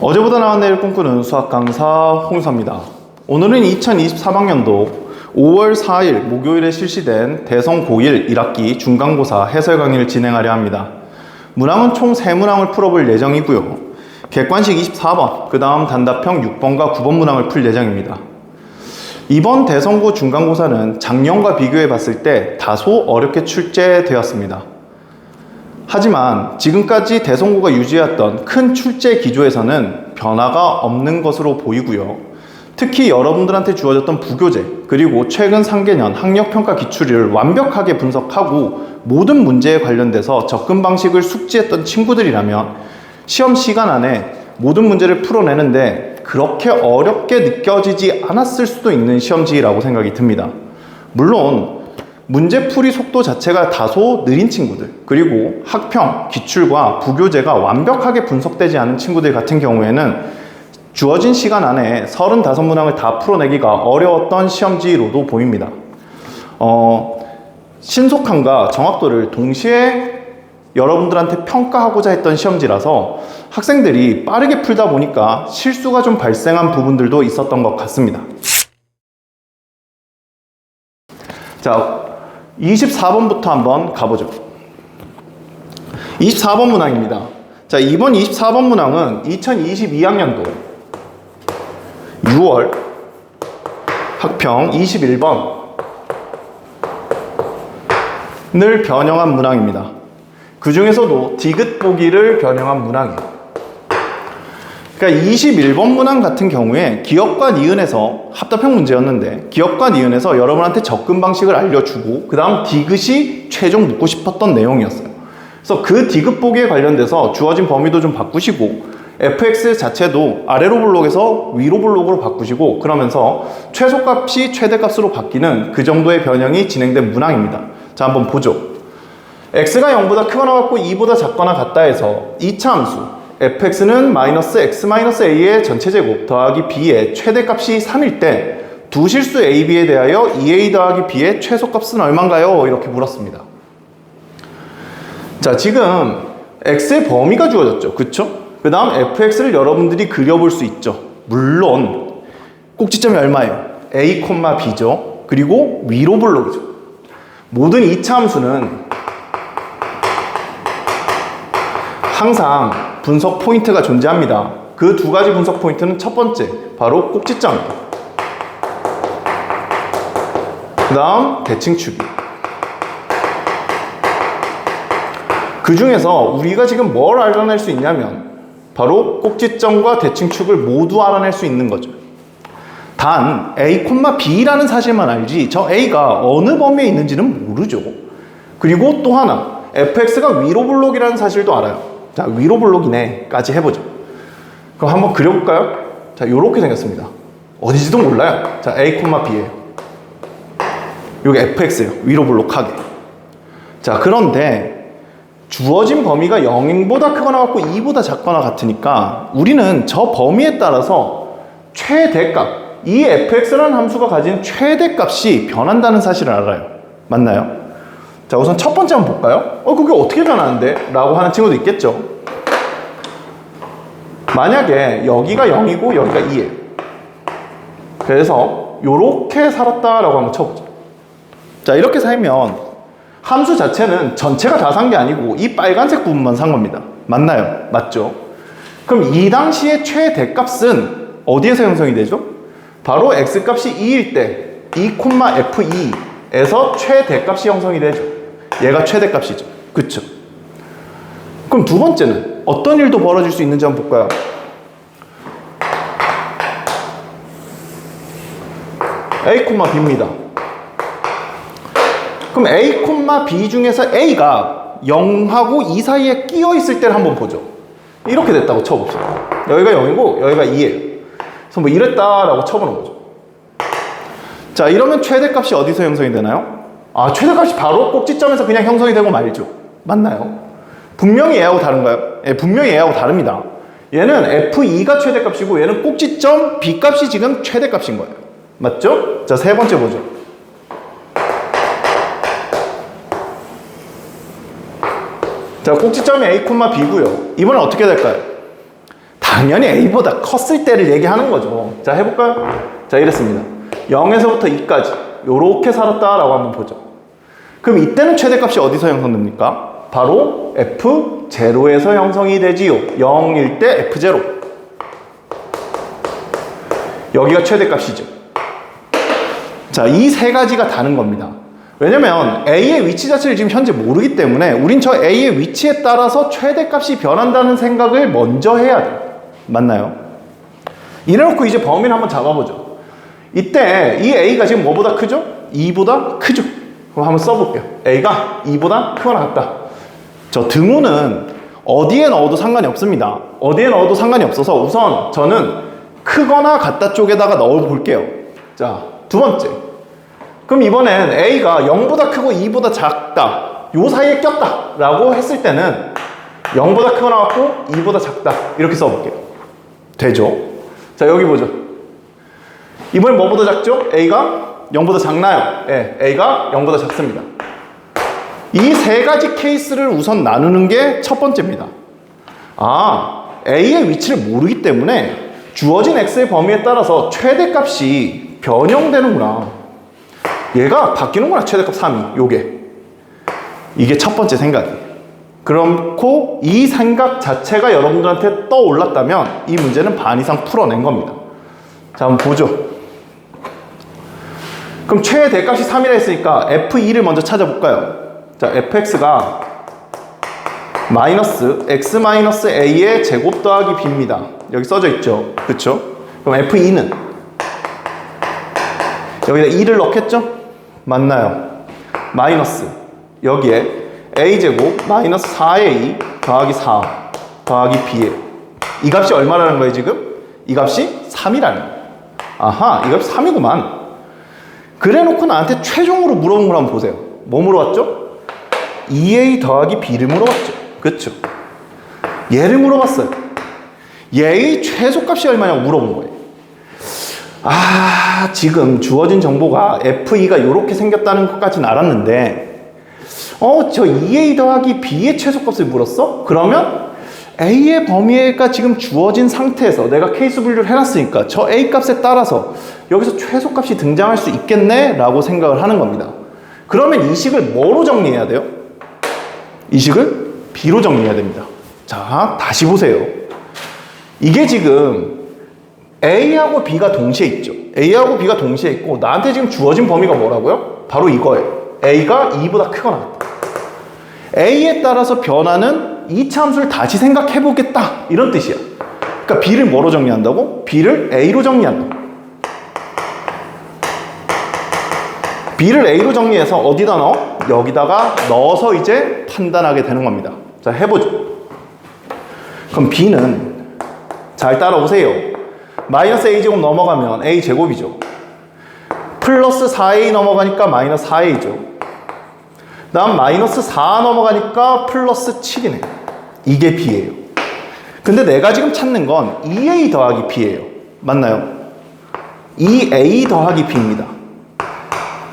어제보다 나은 내일 꿈꾸는 수학 강사 홍사입니다. 오늘은 2023학년도 5월 4일 목요일에 실시된 대성 고1 1학기 중간고사 해설 강의를 진행하려 합니다. 문항은 총 3문항을 풀어볼 예정이고요. 객관식 24번, 그 다음 단답형 6번과 9번 문항을 풀 예정입니다. 이번 대성고 중간고사는 작년과 비교해 봤을 때 다소 어렵게 출제되었습니다. 하지만 지금까지 대성고가 유지해왔던 큰 출제 기조에서는 변화가 없는 것으로 보이고요. 특히 여러분들한테 주어졌던 부교재 그리고 최근 3개년 학력평가 기출을 완벽하게 분석하고 모든 문제에 관련돼서 접근 방식을 숙지했던 친구들이라면 시험 시간 안에 모든 문제를 풀어내는데 그렇게 어렵게 느껴지지 않았을 수도 있는 시험지라고 생각이 듭니다. 물론 문제풀이 속도 자체가 다소 느린 친구들, 그리고 학평, 기출과 부교재가 완벽하게 분석되지 않은 친구들 같은 경우에는 주어진 시간 안에 35문항을 다 풀어내기가 어려웠던 시험지로도 보입니다. 신속함과 정확도를 동시에 여러분들한테 평가하고자 했던 시험지라서 학생들이 빠르게 풀다 보니까 실수가 좀 발생한 부분들도 있었던 것 같습니다. 자, 24번부터 한번 가보죠. 24번 문항입니다. 자, 이번 24번 문항은 2022학년도 6월 학평 21번을 변형한 문항입니다. 그 중에서도 디귿 보기를 변형한 문항이에요. 그러니까 21번 문항 같은 경우에 기억과 니은에서 합답형 문제였는데 기억과 니은에서 여러분한테 접근 방식을 알려주고 그 다음 디귿이 최종 묻고 싶었던 내용이었어요. 그래서 그 디귿 보기에 관련돼서 주어진 범위도 좀 바꾸시고 fx 자체도 아래로 블록에서 위로 블록으로 바꾸시고 그러면서 최소값이 최대값으로 바뀌는 그 정도의 변형이 진행된 문항입니다. 자, 한번 보죠. x가 0보다 크거나 같고 2보다 작거나 같다 해서 2차 함수 fx는 마이너스 x-a의 전체 제곱 더하기 b의 최대값이 3일 때 두 실수 a, b에 대하여 2a 더하기 b의 최소값은 얼마인가요? 이렇게 물었습니다. 자, 지금 x의 범위가 주어졌죠. 그쵸? 그 다음 fx를 여러분들이 그려볼 수 있죠. 물론 꼭지점이 얼마예요? a, b죠. 그리고 위로 블록이죠. 모든 2차 함수는 항상 분석 포인트가 존재합니다. 그 두 가지 분석 포인트는 첫 번째, 바로 꼭지점입니다. 그 다음 대칭축이. 그 중에서 우리가 지금 뭘 알아낼 수 있냐면 바로 꼭지점과 대칭축을 모두 알아낼 수 있는 거죠. 단 a, b라는 사실만 알지 저 a가 어느 범위에 있는지는 모르죠. 그리고 또 하나 fx가 위로 블록이라는 사실도 알아요. 자, 위로 블록이네 까지 해보죠. 그럼 한번 그려볼까요? 자, 요렇게 생겼습니다. 어디지도 몰라요. 자, a, b예요. 여기 fx예요. 위로 블록하게. 자, 그런데 주어진 범위가 0보다 크거나 같고 2보다 작거나 같으니까 우리는 저 범위에 따라서 최대값, 이 fx라는 함수가 가진 최대값이 변한다는 사실을 알아요. 맞나요? 자, 우선 첫 번째 한번 볼까요? 그게 어떻게 변하는데? 라고 하는 친구도 있겠죠. 만약에 여기가 0이고 여기가 2예요. 그래서 요렇게 살았다라고 한번 쳐보죠. 자, 이렇게 살면 함수 자체는 전체가 다 산 게 아니고 이 빨간색 부분만 산 겁니다. 맞나요? 맞죠? 그럼 이 당시의 최대값은 어디에서 형성이 되죠? 바로 x값이 2일 때 2,f2에서 최대값이 형성이 되죠. 얘가 최대값이죠. 그쵸? 그럼 두 번째는 어떤 일도 벌어질 수 있는지 한번 볼까요? a, b입니다. 그럼 a, b 중에서 a가 0하고 2 사이에 끼어 있을 때를 한번 보죠. 이렇게 됐다고 쳐봅시다. 여기가 0이고 여기가 2예요. 그래서 뭐 이랬다라고 쳐보는 거죠. 자, 이러면 최대값이 어디서 형성이 되나요? 아, 최대값이 바로 꼭지점에서 그냥 형성이 되고 말죠. 맞나요? 분명히 얘하고 다른가요? 예, 분명히 얘하고 다릅니다. 얘는 f2가 최대값이고 얘는 꼭지점 b값이 지금 최대값인 거예요. 맞죠? 자, 세 번째 보죠. 자, 꼭지점이 A, B고요. 이번엔 어떻게 될까요? 당연히 A보다 컸을 때를 얘기하는 거죠. 자, 해볼까요? 자, 이랬습니다. 0에서부터 2까지 요렇게 살았다라고 한번 보죠. 그럼 이때는 최대값이 어디서 형성됩니까? 바로 F0에서 형성이 되지요. 0일 때 F0. 여기가 최대값이죠. 자, 이 세 가지가 다른 겁니다. 왜냐면 A의 위치 자체를 지금 현재 모르기 때문에 우린 저 A의 위치에 따라서 최대값이 변한다는 생각을 먼저 해야 돼요. 맞나요? 이래놓고 이제 범위를 한번 잡아보죠. 이때 이 A가 지금 뭐보다 크죠? 2보다 크죠? 그럼 한번 써볼게요. A가 2보다 크거나 같다. 저 등호는 어디에 넣어도 상관이 없습니다. 어디에 넣어도 상관이 없어서 우선 저는 크거나 같다 쪽에다가 넣어볼게요. 자, 두 번째. 그럼 이번엔 A가 0보다 크고 2보다 작다. 요 사이에 꼈다. 라고 했을 때는 0보다 크거나 같고 2보다 작다. 이렇게 써볼게요. 되죠? 자, 여기 보죠. 이번엔 뭐보다 작죠? A가 0보다 작나요? 네, A가 0보다 작습니다. 이 세 가지 케이스를 우선 나누는 게 첫 번째입니다. 아, A의 위치를 모르기 때문에 주어진 X의 범위에 따라서 최대값이 변형되는구나. 얘가 바뀌는구나. 최대값 3이 요게. 이게 첫 번째 생각이에요. 그렇고 이 생각 자체가 여러분들한테 떠올랐다면 이 문제는 반 이상 풀어낸 겁니다. 자, 한번 보죠. 그럼 최대값이 3이라 했으니까 F2를 먼저 찾아볼까요? 자, fx가 마이너스 x 마이너스 a의 제곱 더하기 b입니다. 여기 써져 있죠? 그쵸? 그럼 f2는 여기다 2를 넣겠죠? 맞나요? 마이너스 여기에 a제곱 마이너스 4a 더하기 4 더하기 b에 이 값이 얼마라는 거예요 지금? 이 값이 3이라는 거예요. 아하, 이 값이 3이구만. 그래 놓고 나한테 최종으로 물어본 걸 한번 보세요. 뭐 물어봤죠? 2a 더하기 b를 물어봤죠. 그쵸? 얘를 물어봤어요. 얘의 최소값이 얼마냐고 물어본 거예요. 아, 지금 주어진 정보가 f2가 이렇게 생겼다는 것까지는 알았는데 저 2a 더하기 b의 최소값을 물었어? 그러면 a의 범위가 지금 주어진 상태에서 내가 케이스 분류를 해놨으니까 저 a 값에 따라서 여기서 최소값이 등장할 수 있겠네? 라고 생각을 하는 겁니다. 그러면 이 식을 뭐로 정리해야 돼요? 이 식을 b로 정리해야 됩니다. 자, 다시 보세요. 이게 지금 a하고 b가 동시에 있죠. a하고 b가 동시에 있고 나한테 지금 주어진 범위가 뭐라고요? 바로 이거예요. a가 2보다 크거나 같다. a에 따라서 변하는 이차 함수를 다시 생각해 보겠다. 이런 뜻이야. 그러니까 b를 뭐로 정리한다고? b를 a로 정리한다. b를 a로 정리해서 어디다 넣어? 여기다가 넣어서 이제 판단하게 되는 겁니다. 자, 해보죠. 그럼 b는 잘 따라오세요. 마이너스 a제곱 넘어가면 a제곱이죠. 플러스 4a 넘어가니까 마이너스 4a죠. 다음 마이너스 4 넘어가니까 플러스 7이네. 이게 b예요. 근데 내가 지금 찾는 건 2a 더하기 b예요. 맞나요? 2a 더하기 b입니다.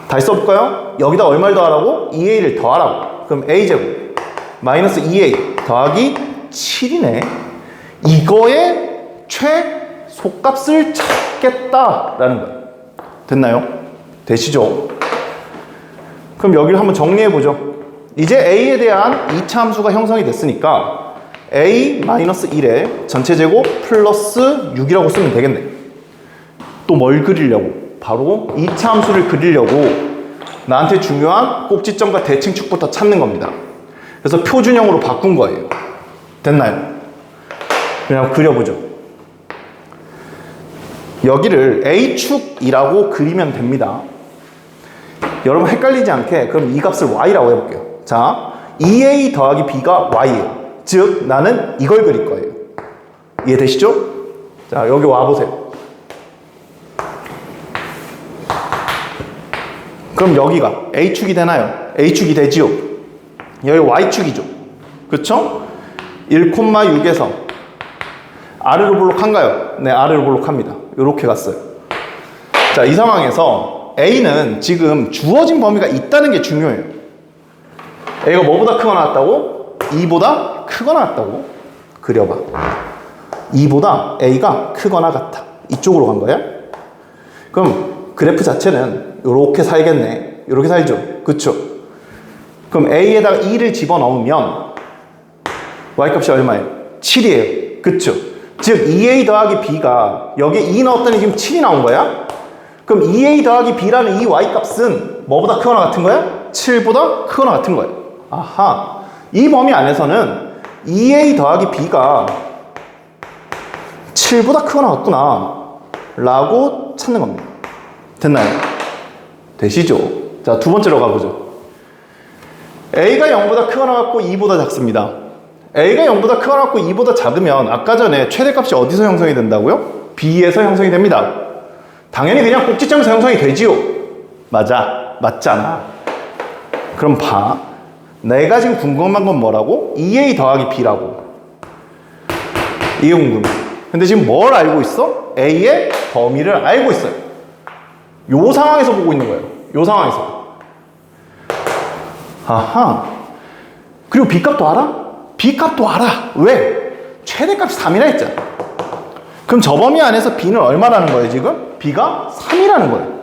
다시 써볼까요? 여기다 얼마를 더하라고? 2a를 더하라고. 그럼 a제곱 마이너스 2a 더하기 7이네. 이거의 최소값을 찾겠다라는 거예요. 됐나요? 되시죠? 그럼 여기를 한번 정리해보죠. 이제 a에 대한 2차 함수가 형성이 됐으니까 a-1에 전체 제곱 플러스 6이라고 쓰면 되겠네. 또 뭘 그리려고? 바로 2차 함수를 그리려고 나한테 중요한 꼭지점과 대칭축부터 찾는 겁니다. 그래서 표준형으로 바꾼 거예요. 됐나요? 그냥 그려보죠. 여기를 A축이라고 그리면 됩니다. 여러분 헷갈리지 않게 그럼 이 값을 Y라고 해볼게요. 자, 2A 더하기 B가 Y예요. 즉 나는 이걸 그릴 거예요. 이해되시죠? 자, 여기 와보세요. 그럼 여기가 A축이 되나요? A축이 되지요. 여기 Y축이죠. 그쵸? 1,6에서 아래로 볼록한가요? 네, 아래로 볼록합니다. 이렇게 갔어요. 자, 이 상황에서 A는 지금 주어진 범위가 있다는 게 중요해요. A가 뭐보다 크거나 같다고? 2보다 크거나 같다고? 그려봐. 2보다 A가 크거나 같아. 이쪽으로 간 거야? 그럼 그래프 자체는 이렇게 살겠네. 이렇게 살죠. 그쵸? 그럼 A에다가 2를 집어넣으면 Y값이 얼마예요? 7이에요. 그쵸? 즉 2A 더하기 B가 여기에 2 넣었더니 지금 7이 나온 거야? 그럼 2A 더하기 B라는 이 Y값은 뭐보다 크거나 같은 거야? 7보다 크거나 같은 거예요. 아하. 이 범위 안에서는 2A 더하기 B가 7보다 크거나 같구나 라고 찾는 겁니다. 됐나요? 되시죠? 자, 두 번째로 가보죠. A가 0보다 크거나 같고 2보다 작습니다. A가 0보다 크거나 같고 2보다 작으면 아까 전에 최대값이 어디서 형성이 된다고요? B에서 형성이 됩니다. 당연히 그냥 꼭지점에서 형성이 되지요. 맞아. 맞잖아. 그럼 봐. 내가 지금 궁금한 건 뭐라고? 2A 더하기 B라고. 이게 궁금해. 근데 지금 뭘 알고 있어? A의 범위를 알고 있어요. 요 상황에서 보고 있는 거예요. 요 상황에서. 아하. 그리고 B값도 알아? B값도 알아. 왜? 최대값이 3이라 했잖아. 그럼 저 범위 안에서 B는 얼마라는 거예요, 지금? B가 3이라는 거예요.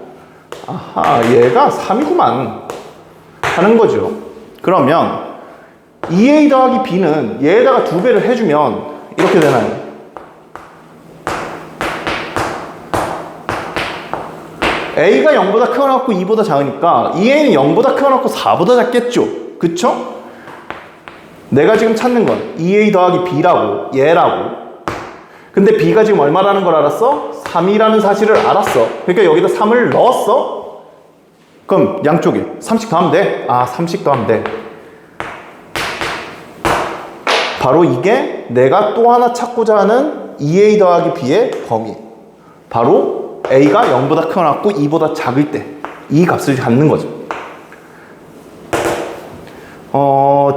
아하, 얘가 3이구만. 하는 거죠. 그러면 2A 더하기 B는 얘에다가 2배를 해주면 이렇게 되나요? A가 0보다 크거나 같고 2보다 작으니까 2A는 0보다 크거나 같고 4보다 작겠죠? 그쵸? 내가 지금 찾는 건 2A 더하기 B라고, 얘라고. 근데 B가 지금 얼마라는 걸 알았어? 3이라는 사실을 알았어. 그러니까 여기다 3을 넣었어. 그럼 양쪽에 3씩 더하면 돼? 아, 3씩 더하면 돼. 바로 이게 내가 또 하나 찾고자 하는 2A 더하기 B의 범위. 바로 A가 0보다 크거나 같고 2보다 작을 때 이 값을 갖는 거죠.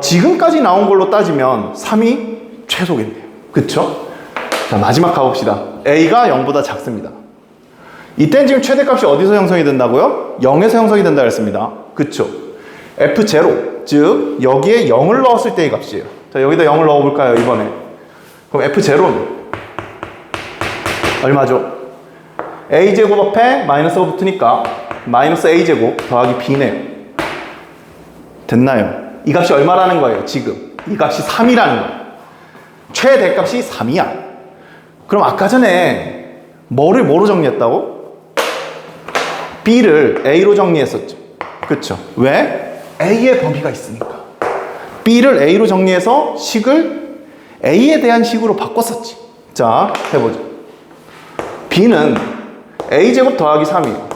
지금까지 나온 걸로 따지면 3이 최소겠네요. 그쵸? 자, 마지막 가봅시다. A가 0보다 작습니다. 이땐 지금 최대값이 어디서 형성이 된다고요? 0에서 형성이 된다 그랬습니다. 그쵸? F0, 즉 여기에 0을 넣었을 때의 값이에요. 자, 여기다 0을 넣어볼까요, 이번에? 그럼 F0는 얼마죠? A제곱 앞에 마이너스가 붙으니까 마이너스 A제곱 더하기 B네요. 됐나요? 이 값이 얼마라는 거예요, 지금? 이 값이 3이라는 거예요. 최대값이 3이야. 그럼 아까 전에 뭐로 정리했다고? B를 A로 정리했었죠. 그쵸? 왜? A의 범위가 있으니까. B를 A로 정리해서 식을 A에 대한 식으로 바꿨었지. 자, 해보죠. B는 A제곱 더하기 3이에요.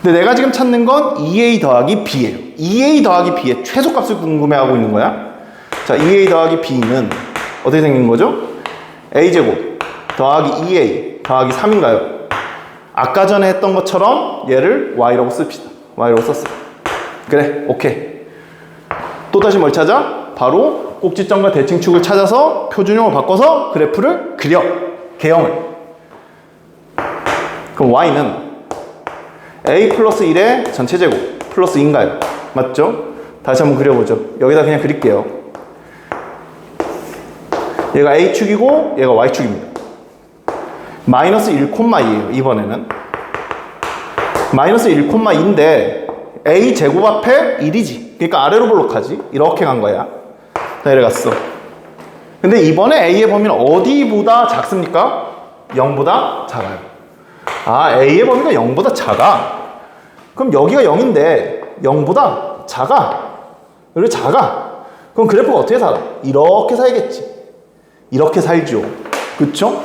근데 내가 지금 찾는 건 2A 더하기 B예요. 2A 더하기 B의 최소값을 궁금해하고 있는 거야. 자, 2A 더하기 B는 어떻게 생긴 거죠? A제곱 더하기 2A 더하기 3인가요? 아까 전에 했던 것처럼 얘를 Y라고 씁시다. Y라고 썼어요. 그래, 오케이. 또다시 뭘 찾아? 바로 꼭지점과 대칭축을 찾아서 표준형을 바꿔서 그래프를 그려. 개형을. 그럼 Y는 A 플러스 1의 전체 제곱 플러스 2인가요? 맞죠? 다시 한번 그려보죠. 여기다 그냥 그릴게요. 얘가 A축이고 얘가 Y축입니다. 마이너스 1,2예요. 이번에는 마이너스 1,2인데 A 제곱 앞에 1이지. 그러니까 아래로 볼록하지. 이렇게 간 거야. 자, 이래 갔어. 근데 이번에 A의 범위는 어디보다 작습니까? 0보다 작아요. 아, A의 범위가 0보다 작아. 그럼 여기가 0인데 0보다 작아. 여기 작아. 그럼 그래프가 어떻게 살아? 이렇게 살겠지. 이렇게 살죠. 그쵸?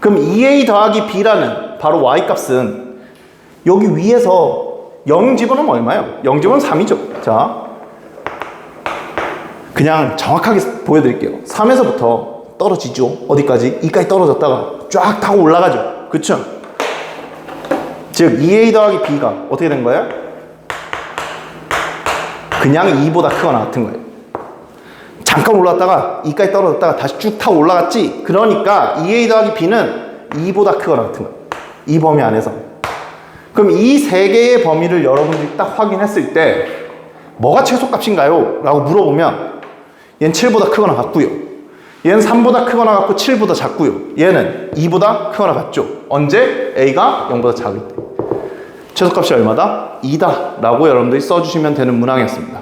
그럼 2A 더하기 B라는 바로 Y값은 여기 위에서 0 집어넣으면 얼마예요? 0 집어넣으면 3이죠. 자, 그냥 정확하게 보여드릴게요. 3에서부터 떨어지죠. 어디까지? 2까지 떨어졌다가 쫙 타고 올라가죠. 그쵸? 즉 2A 더하기 B가 어떻게 된 거예요? 그냥 2보다 크거나 같은 거예요. 잠깐 올랐다가 2까지 떨어졌다가 다시 쭉 타고 올라갔지. 그러니까 2A 더하기 B는 2보다 크거나 같은 거예요. 이 범위 안에서. 그럼 이 세 개의 범위를 여러분들이 딱 확인했을 때 뭐가 최소값인가요? 라고 물어보면 얘는 7보다 크거나 같고요. 얘는 3보다 크거나 같고 7보다 작고요. 얘는 2보다 크거나 같죠. 언제? A가 0보다 작을 때. 최소값이 얼마다? 2다 라고 여러분들이 써주시면 되는 문항이었습니다.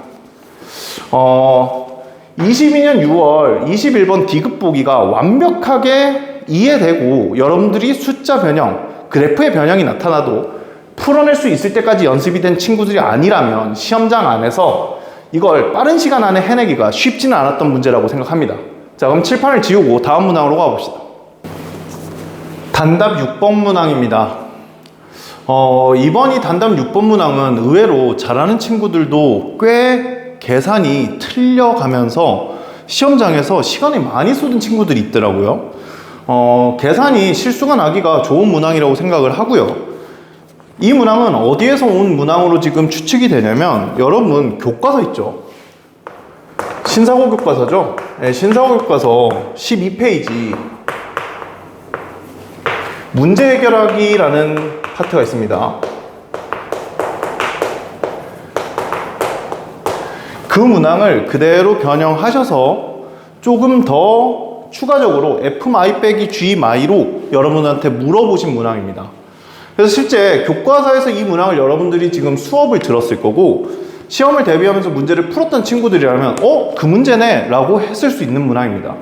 22년 6월 21번 D급 보기가 완벽하게 이해되고 여러분들이 숫자 변형, 그래프의 변형이 나타나도 풀어낼 수 있을 때까지 연습이 된 친구들이 아니라면 시험장 안에서 이걸 빠른 시간 안에 해내기가 쉽지는 않았던 문제라고 생각합니다. 자, 그럼 칠판을 지우고 다음 문항으로 가봅시다. 단답 6번 문항입니다. 이번 이 단답 6번 문항은 의외로 잘하는 친구들도 꽤 계산이 틀려가면서 시험장에서 시간이 많이 쏟은 친구들이 있더라고요. 계산이 실수가 나기가 좋은 문항이라고 생각을 하고요. 이 문항은 어디에서 온 문항으로 지금 추측이 되냐면 여러분 교과서 있죠? 신사고 교과서죠? 네, 신사고 교과서 12페이지 문제 해결하기라는 파트가 있습니다. 그 문항을 그대로 변형하셔서 조금 더 추가적으로 F마이 빼기 G마이로 여러분한테 물어보신 문항입니다. 그래서 실제 교과서에서 이 문항을 여러분들이 지금 수업을 들었을 거고 시험을 대비하면서 문제를 풀었던 친구들이라면 그 문제네 라고 했을 수 있는 문항입니다.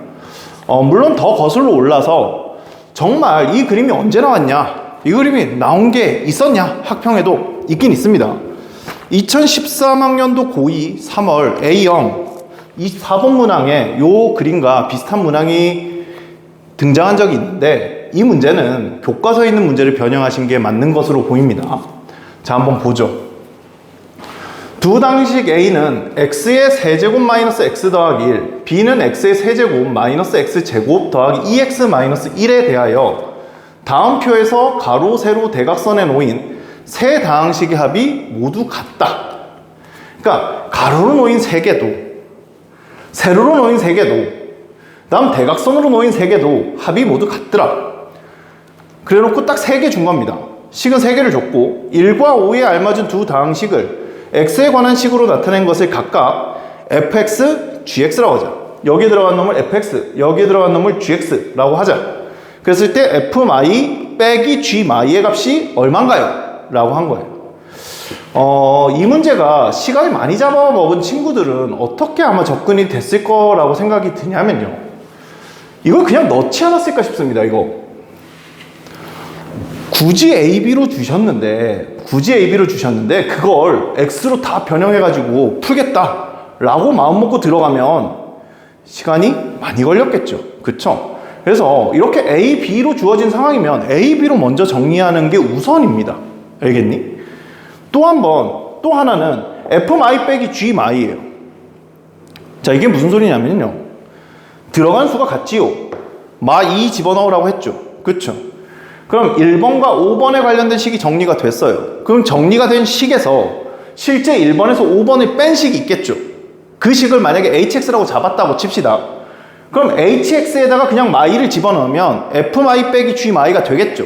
물론 더 거슬러 올라서 정말 이 그림이 언제 나왔냐, 이 그림이 나온 게 있었냐, 학평에도 있긴 있습니다. 2013학년도 고2 3월 A형 24번 문항에 요 그림과 비슷한 문항이 등장한 적이 있는데 이 문제는 교과서에 있는 문제를 변형하신 게 맞는 것으로 보입니다. 자, 한번 보죠. 두 당식 A는 x의 세제곱 마이너스 x 더하기 1, B는 x의 세제곱 마이너스 x제곱 더하기 2x 마이너스 1에 대하여 다음 표에서 가로, 세로, 대각선에 놓인 세 다항식의 합이 모두 같다. 그러니까 가로로 놓인 세 개도, 세로로 놓인 세 개도, 다음 대각선으로 놓인 세 개도 합이 모두 같더라. 그래 놓고 딱 세 개 준 겁니다. 식은 세 개를 줬고 1과 5에 알맞은 두 다항식을 x에 관한 식으로 나타낸 것을 각각 fx, gx라고 하자. 여기에 들어간 놈을 fx, 여기에 들어간 놈을 gx라고 하자. 그랬을 때 f마이 빼기 g마이의 값이 얼마인가요? 라고 한 거예요. 이 문제가 시간을 많이 잡아먹은 친구들은 어떻게 아마 접근이 됐을 거라고 생각이 드냐면요, 이걸 그냥 넣지 않았을까 싶습니다. 이거 굳이 AB로 주셨는데 그걸 X로 다 변형해가지고 풀겠다라고 마음 먹고 들어가면 시간이 많이 걸렸겠죠. 그쵸? 그래서 이렇게 A, B로 주어진 상황이면 A, B로 먼저 정리하는 게 우선입니다. 알겠니? 또 하나는 F마이 빼기 G마이예요. 자, 이게 무슨 소리냐면요, 들어간 수가 같지요. 마2 집어넣으라고 했죠. 그쵸? 그럼 1번과 5번에 관련된 식이 정리가 됐어요. 그럼 정리가 된 식에서 실제 1번에서 5번을 뺀 식이 있겠죠. 그 식을 만약에 hx라고 잡았다고 칩시다. 그럼 hx에다가 그냥 마이를 집어넣으면 f마이 빼기 g마이가 되겠죠.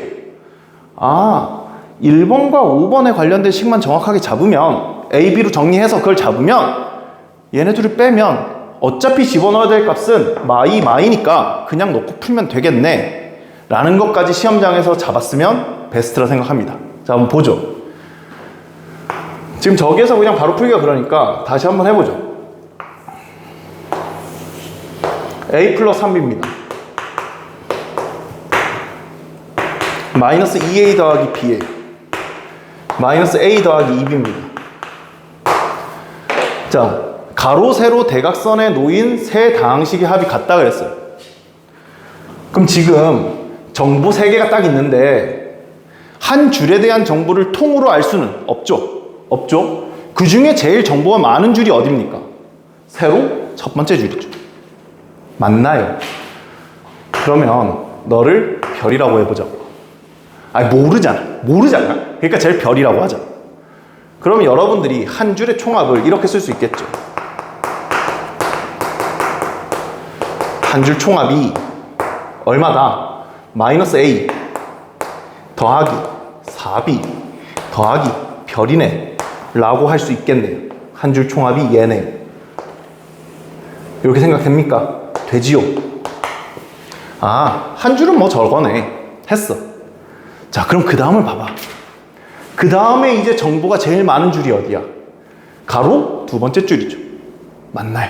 1번과 5번에 관련된 식만 정확하게 잡으면, a, b로 정리해서 그걸 잡으면 얘네 둘을 빼면 어차피 집어넣어야 될 값은 마이니까 그냥 넣고 풀면 되겠네 라는 것까지 시험장에서 잡았으면 베스트라 생각합니다. 자, 한번 보죠. 지금 저기에서 그냥 바로 풀기가 그러니까 다시 한번 해보죠. a 플러스 3b입니다. 마이너스 2a 더하기 b에 마이너스 a 더하기 2b입니다. 자, 가로, 세로, 대각선에 놓인 세 다항식의 합이 같다 그랬어요. 그럼 지금 정보 3개가 딱 있는데 한 줄에 대한 정보를 통으로 알 수는 없죠. 그 중에 제일 정보가 많은 줄이 어딥니까? 세로 첫 번째 줄이죠. 맞나요? 그러면 너를 별이라고 해보자고. 모르잖아. 그러니까 제일 별이라고 하자. 그러면 여러분들이 한 줄의 총합을 이렇게 쓸 수 있겠죠. 한 줄 총합이 얼마다? 마이너스 a 더하기 4b 더하기 별이네 라고 할 수 있겠네요. 한 줄 총합이 얘네. 이렇게 생각됩니까? 되지요? 아, 한 줄은 뭐 저거네. 했어. 자, 그럼 그 다음을 봐봐. 그 다음에 이제 정보가 제일 많은 줄이 어디야? 가로 두 번째 줄이죠. 맞나요?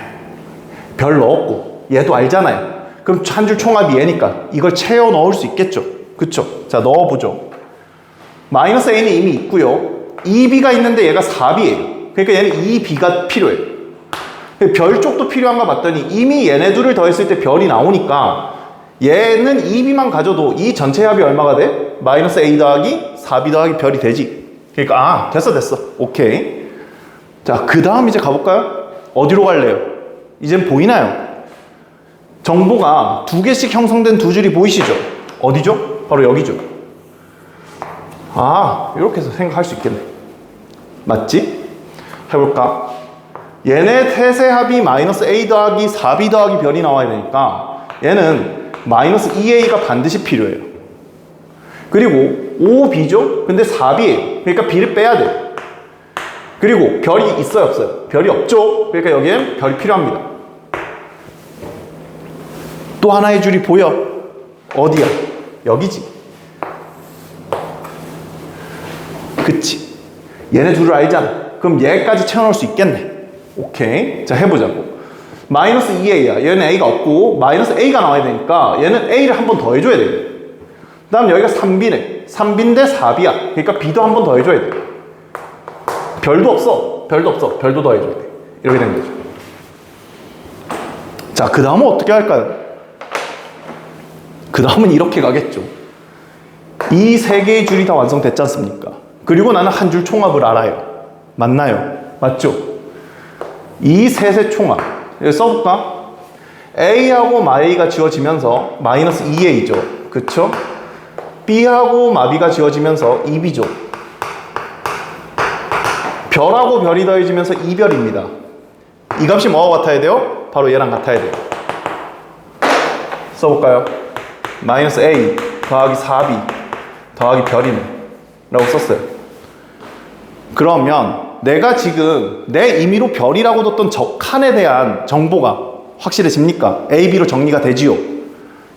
별 넣었고 얘도 알잖아요. 그럼 한 줄 총합이 얘니까 이걸 채워 넣을 수 있겠죠. 그쵸? 자, 넣어보죠. 마이너스 a는 이미 있고요. 2b가 있는데 얘가 4b예요. 그러니까 얘는 2b가 필요해요. 별 쪽도 필요한가 봤더니 이미 얘네 둘을 더했을 때 별이 나오니까 얘는 2b만 가져도 이 전체 합이 얼마가 돼? 마이너스 a 더하기 4b 더하기 별이 되지. 그러니까 아, 됐어. 오케이. 자, 그 다음 이제 가볼까요? 어디로 갈래요? 이젠 보이나요? 정보가 두 개씩 형성된 두 줄이 보이시죠? 어디죠? 바로 여기죠. 아, 이렇게 해서 생각할 수 있겠네. 맞지? 해볼까? 얘네 셋의 합이 마이너스 a 더하기 4b 더하기 별이 나와야 되니까 얘는 마이너스 2a가 반드시 필요해요. 그리고 5b죠? 근데 4b예요. 그러니까 b를 빼야 돼요. 그리고 별이 있어요, 없어요? 별이 없죠? 그러니까 여기엔 별이 필요합니다. 또 하나의 줄이 보여. 어디야? 여기지. 그치? 얘네 둘을 알잖아. 그럼 얘까지 채워넣을 수 있겠네. 오케이. 자, 해보자고. 마이너스 2a야. 얘는 a가 없고 마이너스 a가 나와야 되니까 얘는 a를 한 번 더 해줘야 돼. 그 다음 여기가 3b네. 3b인데 4b야. 그러니까 b도 한 번 더 해줘야 돼. 별도 없어. 별도 더 해줘야 돼. 이렇게 된 거죠. 자, 그 다음은 어떻게 할까요? 그 다음은 이렇게 가겠죠. 이 세 개의 줄이 다 완성됐지 않습니까? 그리고 나는 한 줄 총합을 알아요. 맞나요? 맞죠? 이 셋의 총합. 여기 써볼까? a하고 마a가 지워지면서 마이너스 2a죠. 그쵸? b하고 마b가 지워지면서 2b죠. 별하고 별이 더해지면서 2별입니다. 이 값이 뭐와 같아야 돼요? 바로 얘랑 같아야 돼요. 써볼까요? 마이너스 a 더하기 4b 더하기 별이네 라고 썼어요. 그러면 내가 지금 내 임의로 별이라고 뒀던 저 칸에 대한 정보가 확실해집니까? a, b로 정리가 되지요?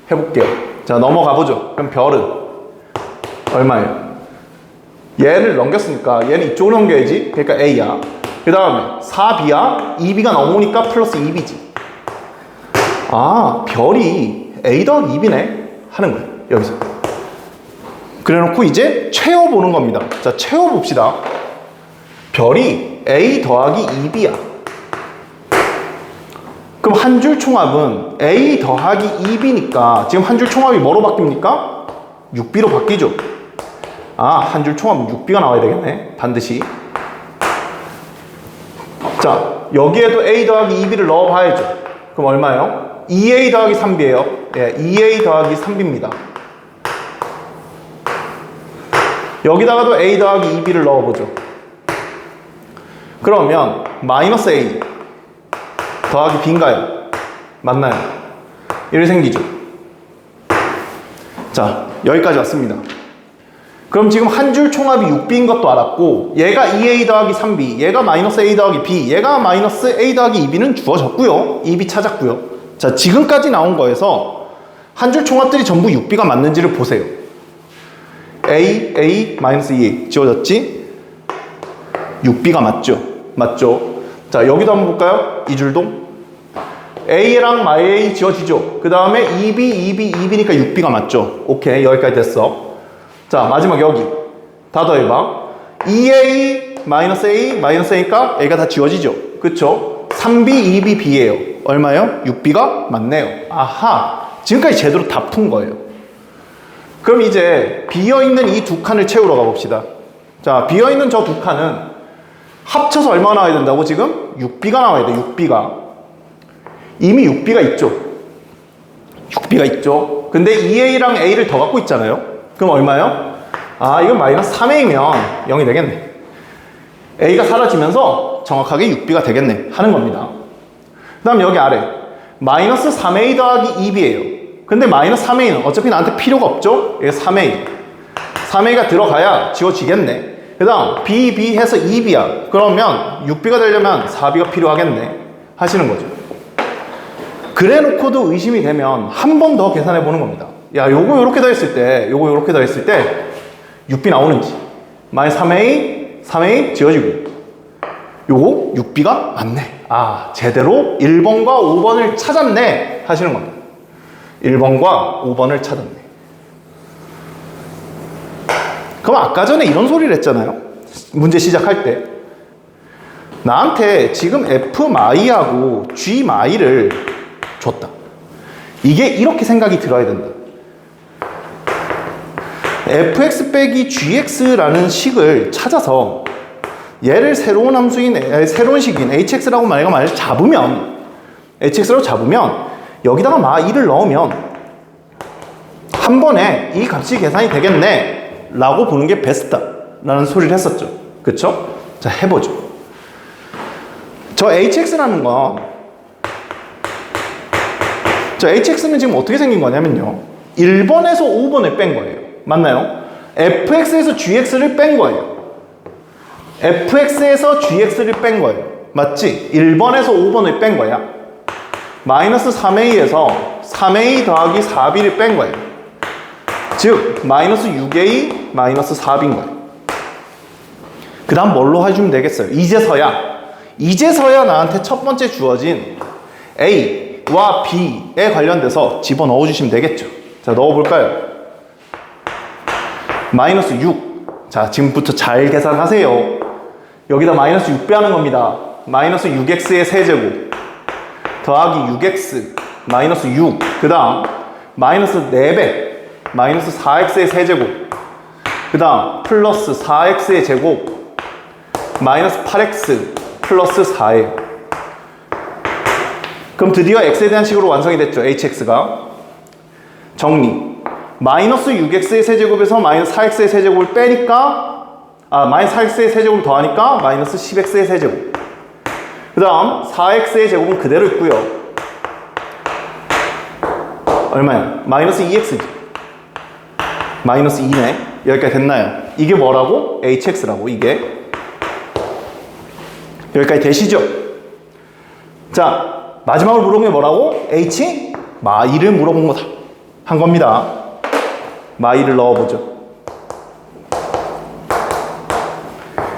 해볼게요. 자, 넘어가 보죠. 그럼 별은 얼마예요? 얘를 넘겼으니까 얘는 이쪽으로 넘겨야지. 그러니까 a야. 그 다음에 4b야. 2b가 넘으니까 플러스 2b지. 아, 별이 a 더하기 2b네 하는 거예요. 여기서. 그래 놓고 이제 채워보는 겁니다. 자, 채워봅시다. 별이 a 더하기 2b야. 그럼 한 줄 총합은 a 더하기 2b니까 지금 한 줄 총합이 뭐로 바뀝니까? 6b로 바뀌죠. 아, 한 줄 총합은 6b가 나와야 되겠네. 반드시. 자, 여기에도 a 더하기 2b를 넣어봐야죠. 그럼 얼마예요? 2a 더하기 3b예요. 예, 2a 더하기 3b입니다. 여기다가도 a 더하기 2b를 넣어보죠. 그러면 마이너스 a 더하기 b인가요? 맞나요? 이렇게 생기죠. 자, 여기까지 왔습니다. 그럼 지금 한 줄 총합이 6b인 것도 알았고 얘가 2a 더하기 3b, 얘가 마이너스 a 더하기 b, 얘가 마이너스 a 더하기 2b는 주어졌고요. 2b 찾았고요. 자, 지금까지 나온 거에서 한 줄 총합들이 전부 6b가 맞는지를 보세요. a, 마이너스 2a 지워졌지? 6b가 맞죠? 맞죠? 자, 여기도 한번 볼까요? 이 줄도 a랑 my 지워지죠? 그 다음에 2b니까 6b가 맞죠? 오케이, 여기까지 됐어. 자, 마지막 여기 다 더해봐. 2a, 마이너스 a니까 a가 다 지워지죠? 그쵸? 3b, 2b, b예요. 얼마예요? 6b가 맞네요. 아하, 지금까지 제대로 다 푼 거예요. 그럼 이제 비어있는 이 두 칸을 채우러 가봅시다. 자, 비어있는 저 두 칸은 합쳐서 얼마 나와야 된다고 지금? 6b가 나와야 돼. 6b가 이미 6b가 있죠. 6b가 있죠. 근데 2a랑 a를 더 갖고 있잖아요. 그럼 얼마요? 아, 이건 마이너스 3a면 0이 되겠네. a가 사라지면서 정확하게 6b가 되겠네 하는 겁니다. 그 다음 여기 아래 마이너스 3a 더하기 2b예요. 근데 마이너스 3a는 어차피 나한테 필요가 없죠? 이게 3a가 들어가야 지워지겠네. 그 다음 b 해서 2b야. 그러면 6b가 되려면 4b가 필요하겠네 하시는 거죠. 그래 놓고도 의심이 되면 한 번 더 계산해 보는 겁니다. 야, 요거 요렇게 더했을 때, 요거 요렇게 더했을 때 6b 나오는지. 마이너스 3a 지워지고, 요거 6b가 맞네. 아, 제대로 1번과 5번을 찾았네 하시는 겁니다. 1번과 5번을 찾았네. 그럼 아까 전에 이런 소리를 했잖아요. 문제 시작할 때 나한테 지금 f마이하고 g마이를 줬다. 이게 이렇게 생각이 들어야 된다. fx 빼기 gx라는 식을 찾아서 얘를 새로운 함수인, 새로운 식인 hx라고 만약에 잡으면, hx라고 잡으면 여기다가 마이를 넣으면 한 번에 이 값이 계산이 되겠네 라고 보는 게 베스트다 라는 소리를 했었죠. 그쵸? 자, 해보죠. 저 hx라는 건, 저 hx는 지금 어떻게 생긴 거냐면요, 1번에서 5번을 뺀 거예요. 맞나요? fx에서 gx를 뺀 거예요. fx에서 gx를 뺀 거예요. 맞지? 1번에서 5번을 뺀 거야. 마이너스 3a에서 3a 더하기 4b를 뺀 거예요. 즉 마이너스 6a 마이너스 4b인 거예요. 그 다음 뭘로 해주면 되겠어요? 이제서야 나한테 첫 번째 주어진 a와 b에 관련돼서 집어넣어 주시면 되겠죠. 자, 넣어볼까요? 마이너스 6. 자, 지금부터 잘 계산하세요. 여기다 마이너스 6 빼하는 겁니다. 마이너스 6x의 세제곱 더하기 6x 마이너스 6. 그 다음 마이너스 4배 마이너스 4x의 세제곱, 그 다음 플러스 4x의 제곱 마이너스 8x 플러스 4예요. 그럼 드디어 x에 대한 식으로 완성이 됐죠. hx가. 정리. 마이너스 6x의 세제곱에서 마이너스 4x의 세제곱을 빼니까, 마이너스 4x의 세제곱을 더하니까 마이너스 10x의 세제곱. 그 다음 4x의 제곱은 그대로 있고요. 얼마야? 마이너스 2x지. 마이너스 2네. 여기까지 됐나요? 이게 뭐라고? hx라고. 이게 여기까지 되시죠? 자, 마지막으로 물어본 게 뭐라고? 마이를 물어본 거다 한 겁니다. 마이를 넣어보죠.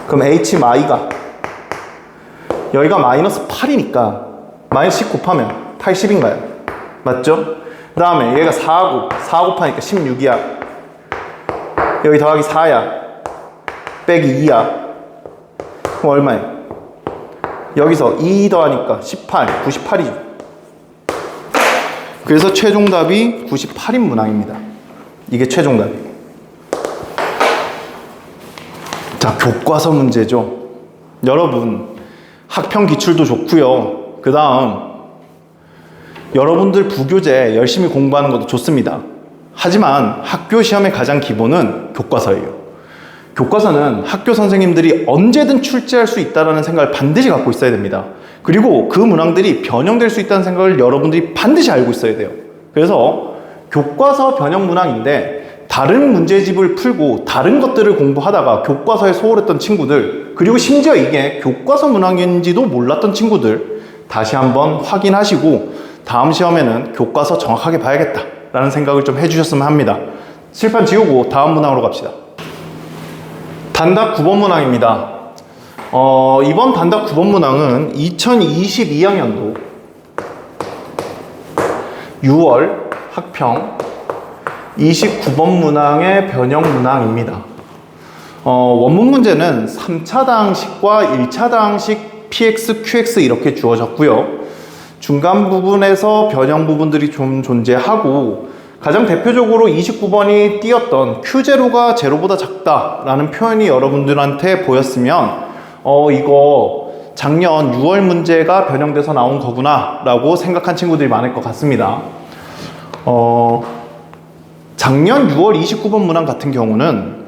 그럼 h마이가 여기가 마이너스 8이니까 마이너스 10 곱하면 80인가요? 맞죠? 그 다음에 얘가 4 곱하니까 16이야. 여기 더하기 4야. 빼기 2야. 그럼 얼마야? 여기서 2 더하니까 18, 98이죠. 그래서 최종답이 98인 문항입니다. 이게 최종답이에요. 자, 교과서 문제죠. 여러분, 학평 기출도 좋고요. 그 다음 여러분들 부교재 열심히 공부하는 것도 좋습니다. 하지만 학교 시험의 가장 기본은 교과서예요. 교과서는 학교 선생님들이 언제든 출제할 수 있다는 생각을 반드시 갖고 있어야 됩니다. 그리고 그 문항들이 변형될 수 있다는 생각을 여러분들이 반드시 알고 있어야 돼요. 그래서 교과서 변형 문항인데 다른 문제집을 풀고 다른 것들을 공부하다가 교과서에 소홀했던 친구들, 그리고 심지어 이게 교과서 문항인지도 몰랐던 친구들, 다시 한번 확인하시고 다음 시험에는 교과서 정확하게 봐야겠다 라는 생각을 좀 해주셨으면 합니다. 칠판 지우고 다음 문항으로 갑시다. 단답 9번 문항입니다. 이번 단답 9번 문항은 2022학년도 6월 학평 29번 문항의 변형 문항입니다. 원문 문제는 3차당식과 1차당식 px, qx 이렇게 주어졌고요. 중간 부분에서 변형 부분들이 좀 존재하고, 가장 대표적으로 29번이 띄었던 Q0가 0보다 작다라는 표현이 여러분들한테 보였으면 이거 작년 6월 문제가 변형돼서 나온 거구나 라고 생각한 친구들이 많을 것 같습니다. 작년 6월 29번 문항 같은 경우는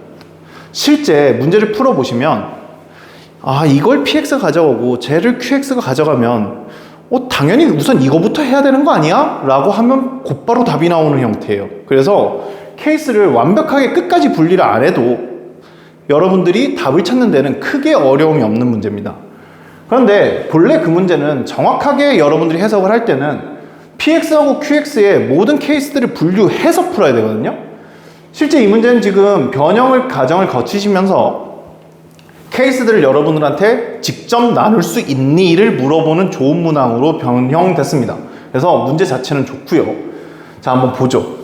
실제 문제를 풀어보시면 이걸 px가 가져가고 쟤를 qx가 가져가면 당연히 우선 이거부터 해야 되는 거 아니야? 라고 하면 곧바로 답이 나오는 형태예요. 그래서 케이스를 완벽하게 끝까지 분리를 안 해도 여러분들이 답을 찾는 데는 크게 어려움이 없는 문제입니다. 그런데 본래 그 문제는 정확하게 여러분들이 해석을 할 때는 px하고 qx의 모든 케이스들을 분류해서 풀어야 되거든요. 실제 이 문제는 지금 변형을 과정을 거치시면서 케이스들을 여러분들한테 직접 나눌 수 있니를 물어보는 좋은 문항으로 변형됐습니다. 그래서 문제 자체는 좋고요. 자, 한번 보죠.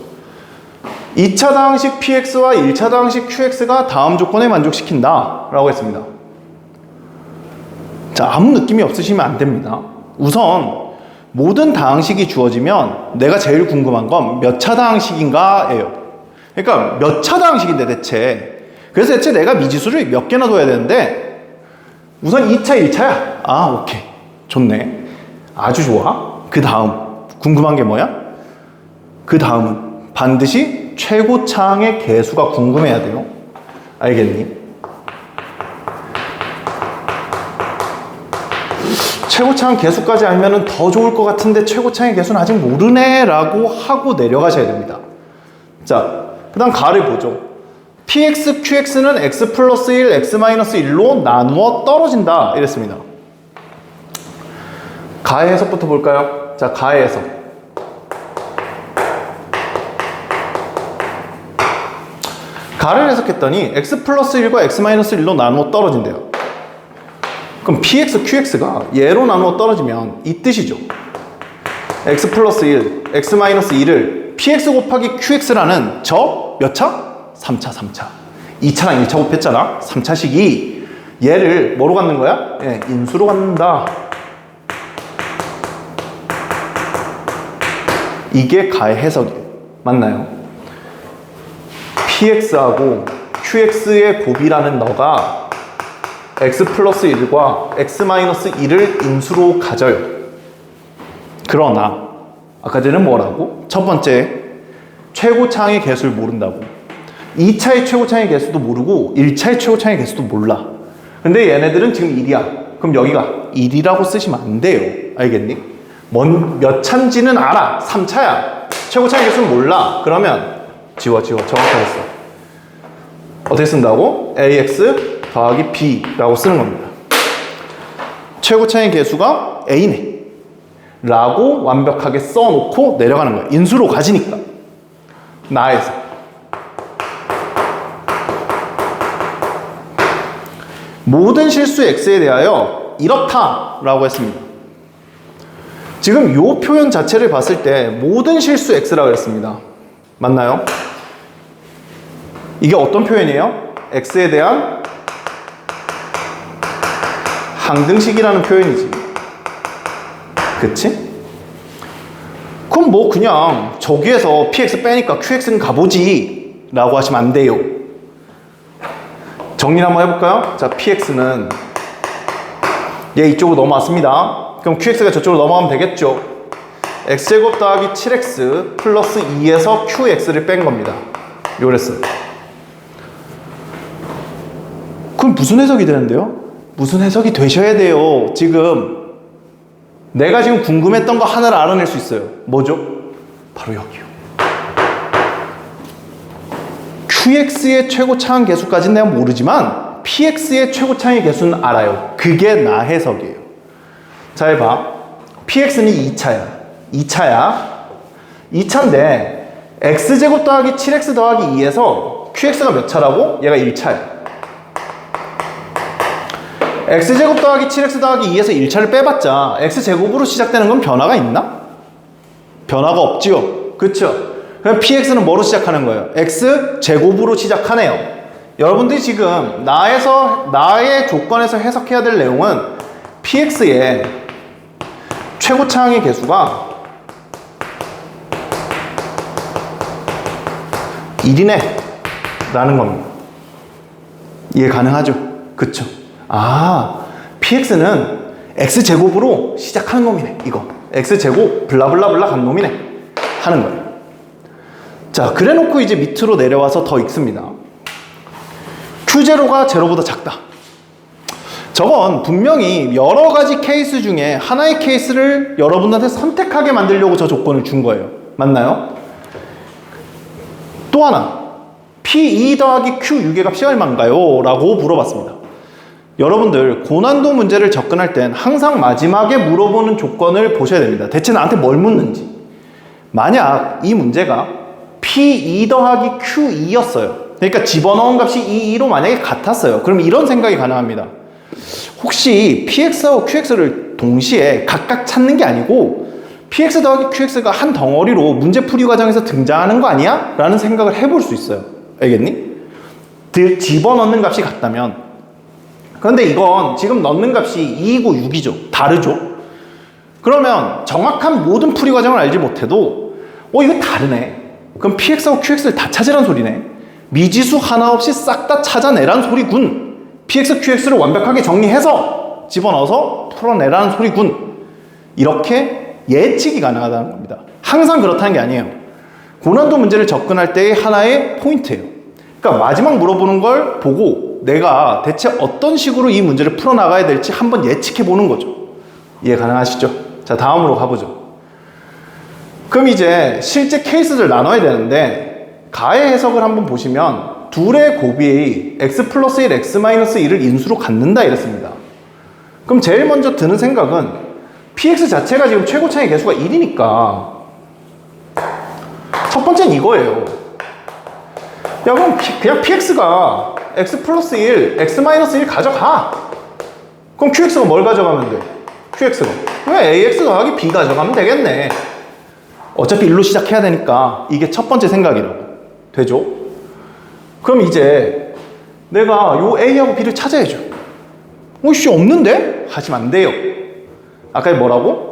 2차 다항식 px와 1차 다항식 qx가 다음 조건에 만족시킨다 라고 했습니다. 자, 아무 느낌이 없으시면 안 됩니다. 우선 모든 다항식이 주어지면 내가 제일 궁금한 건 몇 차 다항식인가 예요. 그러니까 몇 차 다항식인데 대체. 그래서 대체 내가 미지수를 몇 개나 둬야 되는데 우선 2차 1차야. 아, 오케이, 좋네, 아주 좋아. 그 다음 궁금한 게 뭐야? 그 다음은 반드시 최고차항의 개수가 궁금해야 돼요. 알겠니? 최고차항 개수까지 알면은 더 좋을 것 같은데 최고차항의 개수는 아직 모르네 라고 하고 내려가셔야 됩니다. 자, 그 다음 가를 보죠. px, qx는 x 플러스 1, x 마이너스 1로 나누어 떨어진다 이랬습니다. 가의 해석부터 볼까요? 자, 가의 해석. 가를 해석했더니 x 플러스 1과 x 마이너스 1로 나누어 떨어진대요. 그럼 px, qx가 얘로 나누어 떨어지면 이 뜻이죠. x 플러스 1, x 마이너스 1을 px 곱하기 qx라는 저 몇 차? 3차, 3차. 2차랑 1차 곱했잖아. 3차식이 얘를 뭐로 갖는 거야? 예, 인수로 갖는다. 이게 가의 해석이에요. 맞나요? px하고 qx의 곱이라는 너가 x 플러스 1과 x 마이너스 1을 인수로 가져요. 그러나 아까 전에는 뭐라고? 첫 번째, 최고차항의 개수를 모른다고. 2차의 최고차항의 개수도 모르고 1차의 최고차항의 개수도 몰라. 근데 얘네들은 지금 1이야. 그럼 여기가 1이라고 쓰시면 안 돼요. 알겠니? 몇 차인지는 알아. 3차야. 최고차항의 개수는 몰라. 그러면 지워. 정확하겠어. 어떻게 쓴다고? ax 더하기 b라고 쓰는 겁니다. 최고차항의 개수가 a네 라고 완벽하게 써놓고 내려가는 거야. 인수로 가지니까. 나에서. 모든 실수 x에 대하여 이렇다 라고 했습니다. 지금 이 표현 자체를 봤을 때 모든 실수 x라고 했습니다. 맞나요? 이게 어떤 표현이에요? x에 대한 항등식이라는 표현이지. 그치? 그럼 뭐 그냥 저기에서 px 빼니까 qx는 가보지 라고 하시면 안 돼요. 정리를 한번 해볼까요? 자, px는 얘 이쪽으로 넘어왔습니다. 그럼 qx가 저쪽으로 넘어가면 되겠죠. x제곱 더하기 7x 플러스 2에서 qx를 뺀 겁니다. 요랬어요. 그럼 무슨 해석이 되는데요? 무슨 해석이 되셔야 돼요. 지금 내가 지금 궁금했던 거 하나를 알아낼 수 있어요. 뭐죠? 바로 여기요. qx의 최고차항 개수까지는 내가 모르지만 px의 최고차항의 개수는 알아요. 그게 나 해석이에요. 잘 봐. px는 2차야. 2차인데 x제곱 더하기 7x 더하기 2에서 qx가 몇 차라고? 얘가 1차야. x제곱 더하기 7x 더하기 2에서 1차를 빼봤자 x제곱으로 시작되는 건 변화가 있나? 변화가 없지요. 그쵸? 그럼 px는 뭐로 시작하는 거예요? x제곱으로 시작하네요. 여러분들이 지금 나의 조건에서 해석해야 될 내용은 px의 최고차항의 개수가 1이네 라는 겁니다. 이해 가능하죠? 그쵸? 아, px는 x제곱으로 시작하는 놈이네. 이거 x제곱 블라블라블라 간 놈이네 하는 거예요. 자, 그래 놓고 이제 밑으로 내려와서 더 읽습니다. q0가 제로보다 작다. 저건 분명히 여러 가지 케이스 중에 하나의 케이스를 여러분한테 선택하게 만들려고 저 조건을 준 거예요. 맞나요? 또 하나, p2 더하기 q 6의 값이 얼마인가요? 라고 물어봤습니다. 여러분들 고난도 문제를 접근할 땐 항상 마지막에 물어보는 조건을 보셔야 됩니다. 대체 나한테 뭘 묻는지. 만약 이 문제가 P2 더하기 Q2였어요. 그러니까 집어넣은 값이 2로 만약에 같았어요. 그럼 이런 생각이 가능합니다. 혹시 PX하고 QX를 동시에 각각 찾는 게 아니고 PX 더하기 QX가 한 덩어리로 문제풀이 과정에서 등장하는 거 아니야? 라는 생각을 해볼 수 있어요. 알겠니? 집어넣는 값이 같다면. 그런데 이건 지금 넣는 값이 2이고 6이죠. 다르죠? 그러면 정확한 모든 풀이 과정을 알지 못해도 이거 다르네. 그럼 PX하고 QX를 다 찾으란 소리네. 미지수 하나 없이 싹 다 찾아내란 소리군. PX, QX를 완벽하게 정리해서 집어넣어서 풀어내라는 소리군. 이렇게 예측이 가능하다는 겁니다. 항상 그렇다는 게 아니에요. 고난도 문제를 접근할 때의 하나의 포인트예요. 그러니까 마지막 물어보는 걸 보고 내가 대체 어떤 식으로 이 문제를 풀어나가야 될지 한번 예측해 보는 거죠. 이해 가능하시죠? 자, 다음으로 가보죠. 그럼 이제 실제 케이스를 나눠야 되는데 가의 해석을 한번 보시면 둘의 곱이 x 플러스 1, x 마이너스 1을 인수로 갖는다 이랬습니다. 그럼 제일 먼저 드는 생각은 px 자체가 지금 최고차의 개수가 1이니까 첫 번째는 이거예요. 야, 그럼 그냥 px가 x 플러스 1, x 마이너스 1 가져가. 그럼 qx가 뭘 가져가면 돼? qx가 왜 ax 더하기 b 가져가면 되겠네. 어차피 1로 시작해야 되니까. 이게 첫 번째 생각이라고. 되죠? 그럼 이제 내가 요 a하고 b를 찾아야죠. 씨 없는데? 하시면 안 돼요. 아까 뭐라고?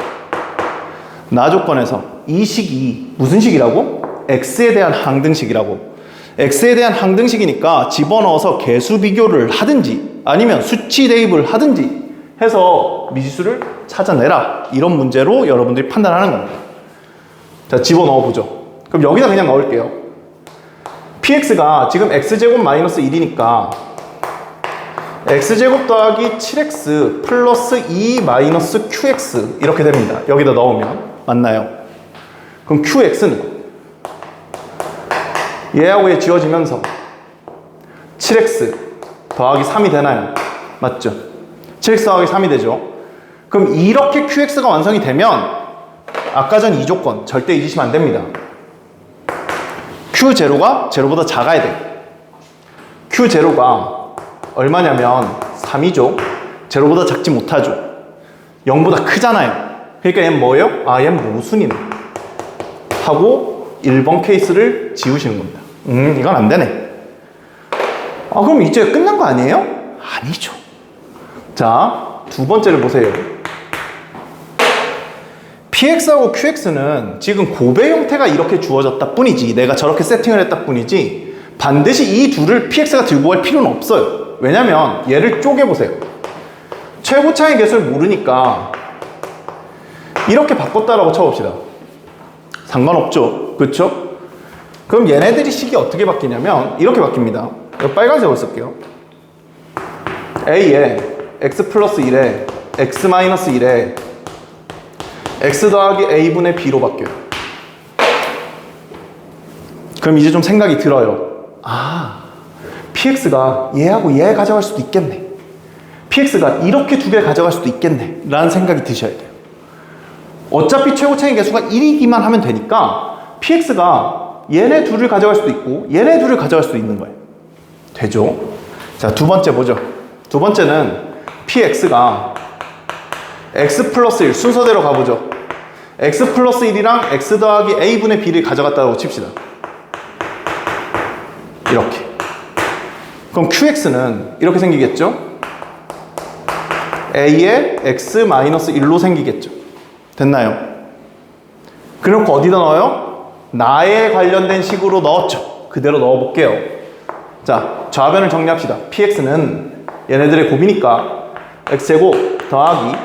나 조건에서 이 식이 무슨 식이라고? x에 대한 항등식이라고. x에 대한 항등식이니까 집어넣어서 개수 비교를 하든지 아니면 수치 대입을 하든지 해서 미지수를 찾아내라. 이런 문제로 여러분들이 판단하는 겁니다. 자, 집어넣어 보죠. 그럼 여기다 그냥 넣을게요. px가 지금 x제곱 마이너스 1이니까 x제곱 더하기 7x 플러스 2 마이너스 qx 이렇게 됩니다. 여기다 넣으면 맞나요? 그럼 qx는 얘하고 얘 지워지면서 7x 더하기 3이 되나요? 맞죠? 7x 더하기 3이 되죠? 그럼 이렇게 qx가 완성이 되면 아까 전 이 조건 절대 잊으시면 안 됩니다. Q0가 제로보다 작아야 돼요. Q0가 얼마냐면 3이죠. 제로보다 작지 못하죠. 0보다 크잖아요. 그러니까 얘는 뭐예요? 아, 얘는 모순이네. 하고 1번 케이스를 지우시는 겁니다. 이건 안 되네. 아, 그럼 이제 끝난 거 아니에요? 아니죠. 자, 두 번째를 보세요. px하고 qx는 지금 곱의 형태가 이렇게 주어졌다 뿐이지, 내가 저렇게 세팅을 했다 뿐이지 반드시 이 둘을 px가 들고 갈 필요는 없어요. 왜냐면 얘를 쪼개보세요. 최고차의 개수를 모르니까 이렇게 바꿨다라고 쳐봅시다. 상관없죠. 그쵸? 그럼 얘네들이 식이 어떻게 바뀌냐면 이렇게 바뀝니다. 빨간색으로 쓸게요. a에 x 플러스 1에 x 마이너스 1에 x 더하기 a분의 b로 바뀌어요. 그럼 이제 좀 생각이 들어요. 아, px가 얘하고 얘 가져갈 수도 있겠네. px가 이렇게 두 개 가져갈 수도 있겠네 라는 생각이 드셔야 돼요. 어차피 최고차의 개수가 1이기만 하면 되니까 px가 얘네 둘을 가져갈 수도 있고 얘네 둘을 가져갈 수도 있는 거예요. 되죠? 자, 두 번째 보죠. 두 번째는 px가 x 플러스 1 순서대로 가보죠. x 플러스 1이랑 x 더하기 a분의 b를 가져갔다고 칩시다. 이렇게. 그럼 qx는 이렇게 생기겠죠? a에 x 마이너스 1로 생기겠죠. 됐나요? 그래놓고 어디다 넣어요? 나에 관련된 식으로 넣었죠. 그대로 넣어볼게요. 자, 좌변을 정리합시다. px는 얘네들의 곱이니까 x제곱 더하기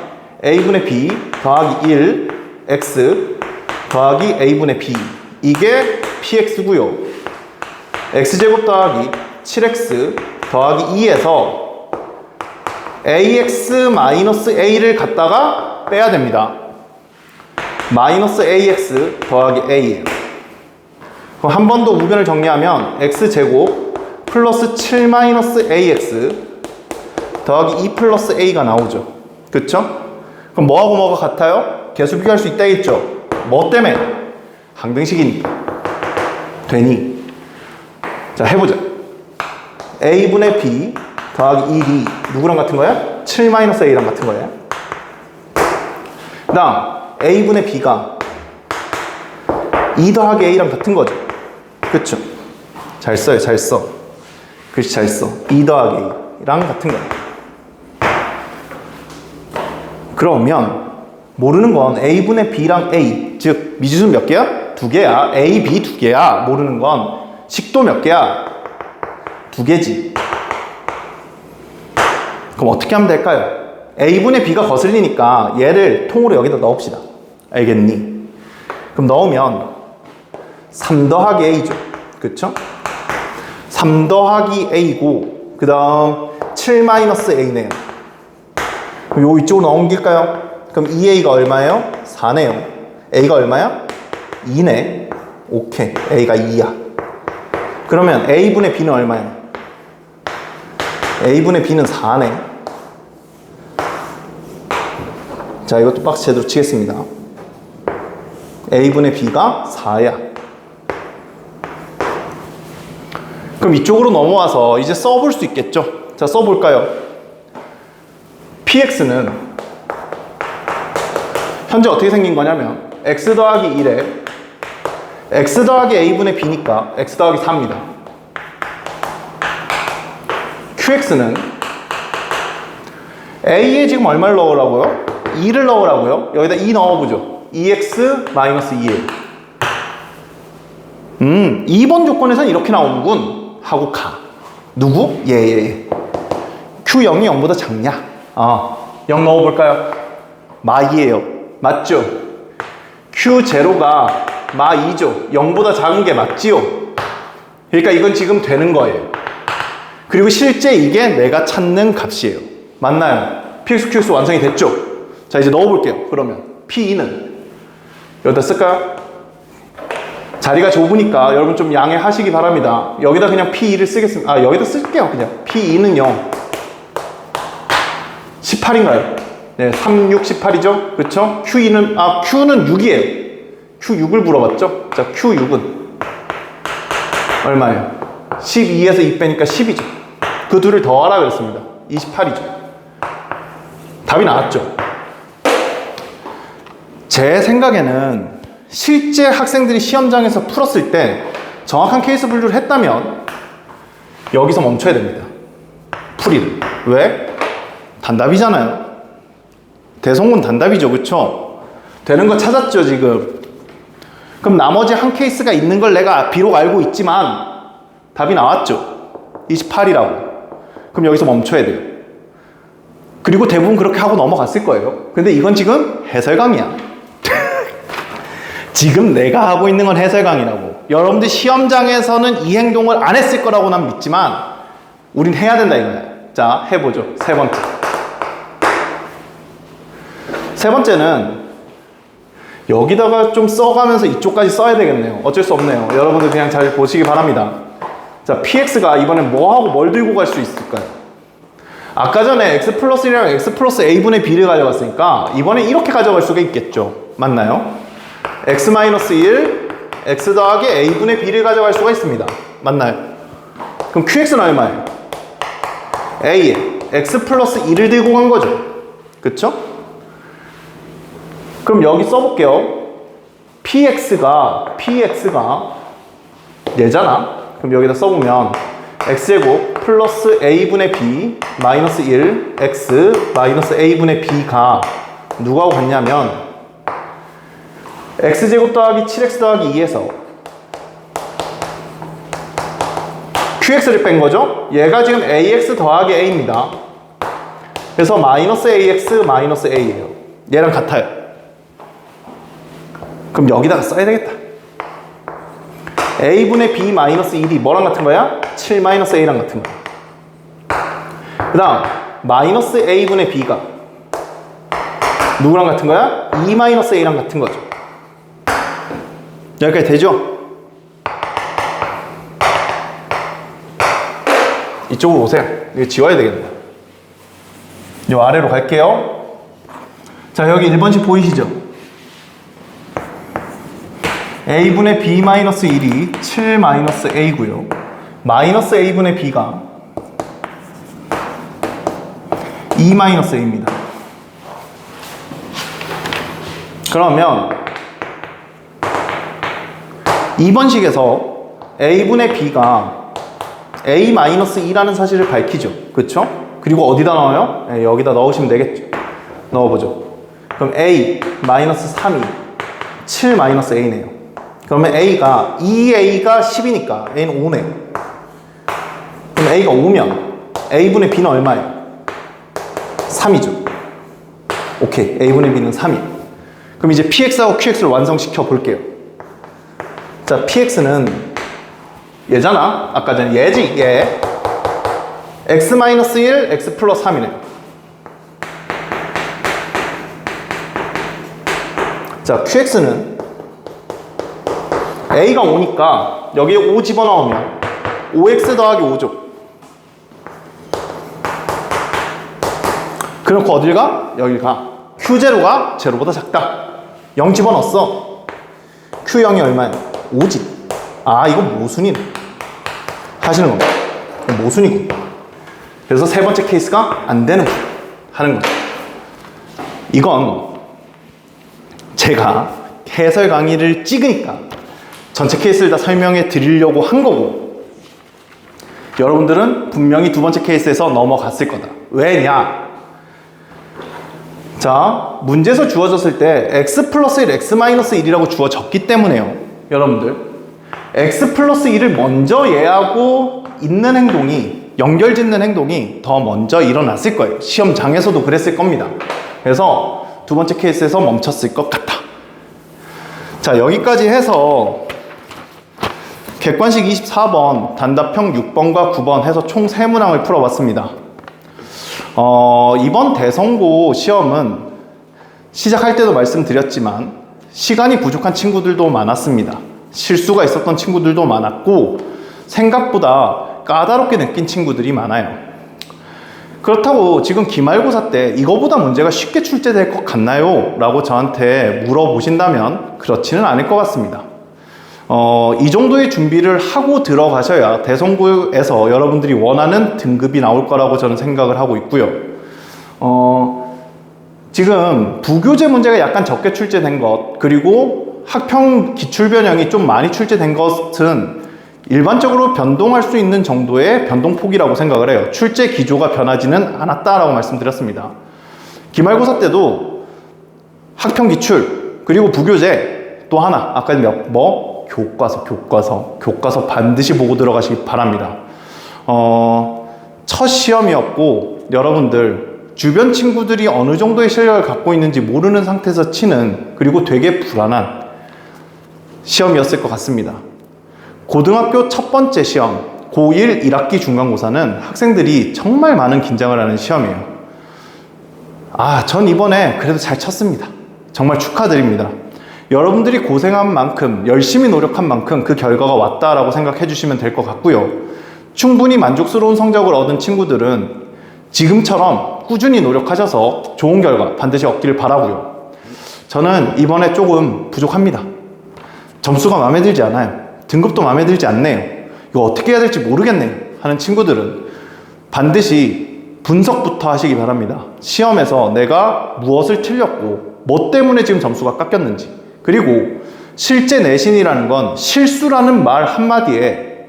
a분의 b 더하기 1 x 더하기 a분의 b, 이게 px고요. x제곱 더하기 7x 더하기 2에서 ax 마이너스 a를 갖다가 빼야 됩니다. 마이너스 ax 더하기 a예요. 그럼 한 번 더 우변을 정리하면 x제곱 플러스 7 마이너스 ax 더하기 2 플러스 a가 나오죠. 그쵸? 그럼 뭐하고 뭐가 같아요? 개수 비교할 수 있다 했죠? 뭐 때문에? 항등식이니까. 되니? 자, 해보자. a분의 b 더하기 2d 누구랑 같은 거야? 7-a랑 같은 거야. 그 다음 a분의 b가 2 더하기 a랑 같은 거죠. 그쵸? 잘 써요, 잘 써. 글씨 잘 써. 2 더하기 a랑 같은 거야. 그러면 모르는 건 a분의 b랑 a, 즉 미지수 몇 개야? 2개야. a, b 2개야. 모르는 건 식도 몇 개야? 2개지. 그럼 어떻게 하면 될까요? a분의 b가 거슬리니까 얘를 통으로 여기다 넣읍시다. 알겠니? 그럼 넣으면 3 더하기 a죠. 그쵸? 3 더하기 a고 그 다음 7-a네요. 그럼 요 이쪽으로 넘길까요? 그럼 2a가 얼마예요? 4네요. a가 얼마야? 2네. 오케이. a가 2야. 그러면 a분의 b는 얼마야? a분의 b는 4네. 자, 이것도 박스 제대로 치겠습니다. a분의 b가 4야. 그럼 이쪽으로 넘어와서 이제 써볼 수 있겠죠? 자, 써볼까요? px는 현재 어떻게 생긴 거냐면 x 더하기 1에 x 더하기 a분의 b니까 x 더하기 4입니다. qx는 a에 지금 얼마를 넣으라고요? 2를 넣으라고요? 여기다 2 넣어보죠. 2x-2예요. 2번 조건에서는 이렇게 나오는군 하고 가. 누구? 얘. Q0이 0보다 작냐? 0 넣어볼까요? 마2예요. 맞죠? Q0가 마2죠. 0보다 작은 게 맞지요? 그러니까 이건 지금 되는 거예요. 그리고 실제 이게 내가 찾는 값이에요. 맞나요? PX, QX 완성이 됐죠? 자, 이제 넣어볼게요. 그러면 P2는 여기다 쓸까요? 자리가 좁으니까 여러분 좀 양해하시기 바랍니다. 여기다 그냥 P2를 쓰겠습니다. 여기다 쓸게요. 그냥 P2는요 18인가요? 네, 3, 6, 18이죠? 그쵸? Q2는 Q는 6이에요. Q6을 물어봤죠? 자, Q6은 얼마예요? 12에서 2 빼니까 10이죠. 그 둘을 더하라 그랬습니다. 28이죠. 답이 나왔죠? 제 생각에는 실제 학생들이 시험장에서 풀었을 때 정확한 케이스 분류를 했다면 여기서 멈춰야 됩니다. 풀이를. 왜? 단답이잖아요. 대성분 단답이죠. 그쵸? 되는 거 찾았죠, 지금. 그럼 나머지 한 케이스가 있는 걸 내가 비록 알고 있지만 답이 나왔죠. 28이라고. 그럼 여기서 멈춰야 돼요. 그리고 대부분 그렇게 하고 넘어갔을 거예요. 근데 이건 지금 해설 강의야. 지금 내가 하고 있는 건 해설 강의라고. 여러분들 시험장에서는 이 행동을 안 했을 거라고 난 믿지만 우린 해야 된다 이거야. 자, 해보죠. 세 번째. 세 번째는 여기다가 좀 써가면서 이쪽까지 써야 되겠네요. 어쩔 수 없네요. 여러분들 그냥 잘 보시기 바랍니다. 자, px가 이번엔 뭐하고 뭘 들고 갈 수 있을까요? 아까 전에 x 플러스 1이랑 x 플러스 a분의 b를 가져갔으니까 이번엔 이렇게 가져갈 수가 있겠죠. 맞나요? x 마이너스 1, x 더하기 a분의 b를 가져갈 수가 있습니다. 맞나요? 그럼 qx는 얼마예요? a에 x 플러스 1을 들고 간 거죠. 그쵸? 그럼 여기 써볼게요. px가 얘잖아. 그럼 여기다 써보면 x제곱 플러스 a분의 b 마이너스 1 x 마이너스 a분의 b가 누구하고 같냐면 x제곱 더하기 7x 더하기 2에서 qx를 뺀 거죠. 얘가 지금 ax 더하기 a입니다. 그래서 마이너스 ax 마이너스 a예요. 얘랑 같아요. 그럼 여기다가 써야 되겠다. a분의 b 마이너스 1이 뭐랑 같은 거야? 7 마이너스 a랑 같은 거야. 그 다음 마이너스 a분의 b가 누구랑 같은 거야? 2 마이너스 a랑 같은 거죠. 여기까지 되죠? 이쪽으로 오세요. 이거 지워야 되겠네. 요 아래로 갈게요. 자, 여기 1번씩 보이시죠? a분의 b-1이 7-a고요. 마이너스 a분의 b가 2-a입니다. 그러면 2번 식에서 a분의 b가 a-2라는 사실을 밝히죠. 그쵸? 그리고 어디다 넣어요? 네, 여기다 넣으시면 되겠죠. 넣어보죠. 그럼 a-3이 7-a네요. 그러면 a가 2a가 10이니까 a는 5네. 그럼 a가 5면 a분의 b는 얼마예요? 3이죠. 오케이. a분의 b는 3이. 그럼 이제 px하고 qx를 완성시켜 볼게요. 자, px는 얘잖아. 아까 전에 얘지. 얘. x-1, x 플러스 3이네요. 자, qx는 a가 5니까 여기에 5 집어넣으면 5x 더하기 5죠. 그렇고 어딜 가? 여길 가. Q0가 제로보다 작다. 0 집어넣었어. Q0이 얼마야? 5지. 아, 이건 모순이네. 하시는 겁니다. 모순이고. 그래서 세 번째 케이스가 안 되는 거 하는 거죠. 이건 제가 해설 강의를 찍으니까 전체 케이스를 다 설명해 드리려고 한 거고, 여러분들은 분명히 두 번째 케이스에서 넘어갔을 거다. 왜냐? 자, 문제에서 주어졌을 때 x 플러스 1, x 마이너스 1이라고 주어졌기 때문에요. 여러분들, x 플러스 1을 먼저 얘하고 있는 행동이, 연결짓는 행동이 더 먼저 일어났을 거예요. 시험장에서도 그랬을 겁니다. 그래서 두 번째 케이스에서 멈췄을 것 같다. 자, 여기까지 해서 객관식 24번, 단답형 6번과 9번 해서 총 3문항을 풀어봤습니다. 이번 대성고 시험은 시작할 때도 말씀드렸지만 시간이 부족한 친구들도 많았습니다. 실수가 있었던 친구들도 많았고 생각보다 까다롭게 느낀 친구들이 많아요. 그렇다고 지금 기말고사 때 이거보다 문제가 쉽게 출제될 것 같나요? 라고 저한테 물어보신다면 그렇지는 않을 것 같습니다. 이 정도의 준비를 하고 들어가셔야 대성고에서 여러분들이 원하는 등급이 나올 거라고 저는 생각을 하고 있고요. 지금 부교재 문제가 약간 적게 출제된 것, 그리고 학평 기출변형이 좀 많이 출제된 것은 일반적으로 변동할 수 있는 정도의 변동폭이라고 생각을 해요. 출제 기조가 변하지는 않았다라고 말씀드렸습니다. 기말고사 때도 학평 기출, 그리고 부교재 또 하나, 아까 교과서 반드시 보고 들어가시기 바랍니다. 첫 시험이었고 여러분들 주변 친구들이 어느 정도의 실력을 갖고 있는지 모르는 상태에서 치는, 그리고 되게 불안한 시험이었을 것 같습니다. 고등학교 첫 번째 시험, 고1 1학기 중간고사는 학생들이 정말 많은 긴장을 하는 시험이에요. 전 이번에 그래도 잘 쳤습니다. 정말 축하드립니다. 여러분들이 고생한 만큼, 열심히 노력한 만큼 그 결과가 왔다라고 생각해 주시면 될 것 같고요. 충분히 만족스러운 성적을 얻은 친구들은 지금처럼 꾸준히 노력하셔서 좋은 결과 반드시 얻기를 바라고요. 저는 이번에 조금 부족합니다. 점수가 마음에 들지 않아요. 등급도 마음에 들지 않네요. 이거 어떻게 해야 될지 모르겠네요 하는 친구들은 반드시 분석부터 하시기 바랍니다. 시험에서 내가 무엇을 틀렸고 뭐 때문에 지금 점수가 깎였는지, 그리고 실제 내신이라는 건 실수라는 말 한마디에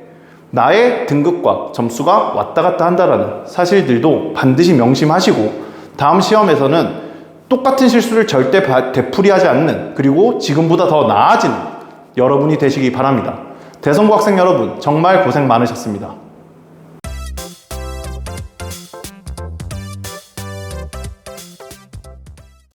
나의 등급과 점수가 왔다 갔다 한다라는 사실들도 반드시 명심하시고, 다음 시험에서는 똑같은 실수를 절대 되풀이하지 않는, 그리고 지금보다 더 나아지는 여러분이 되시기 바랍니다. 대성고 학생 여러분, 정말 고생 많으셨습니다.